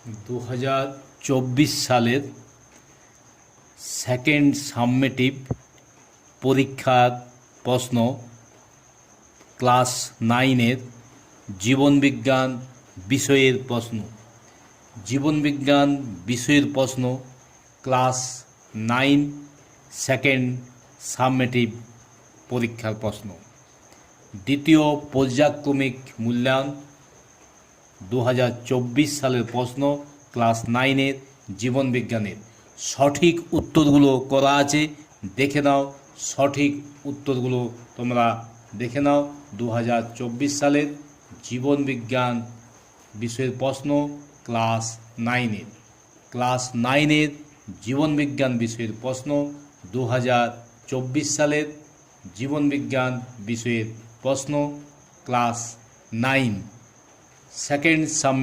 2024 সালের সেকেন্ড সাবমেটিভ পরীক্ষার প্রশ্ন ক্লাস 9-এর জীবনবিজ্ঞান বিষয়ের প্রশ্ন। জীবনবিজ্ঞান বিষয়ের প্রশ্ন ক্লাস 9 সেকেন্ড সাবমেটিভ পরীক্ষার প্রশ্ন। দ্বিতীয় পর্যায়ক্রমিক মূল্যায়ন 2024 সালের প্রশ্ন ক্লাস 9-এর জীবনবিজ্ঞানের সঠিক উত্তরগুলো করা আছে, দেখে নাও। সঠিক উত্তরগুলো তোমরা দেখে নাও। 2024 সালের জীবনবিজ্ঞান বিষয়ের প্রশ্ন ক্লাস 9-এর জীবনবিজ্ঞান বিষয়ের প্রশ্ন 2024 সালের জীবনবিজ্ঞান বিষয়ের প্রশ্ন ক্লাস 9 সেকেন্ড সাবমেটিভ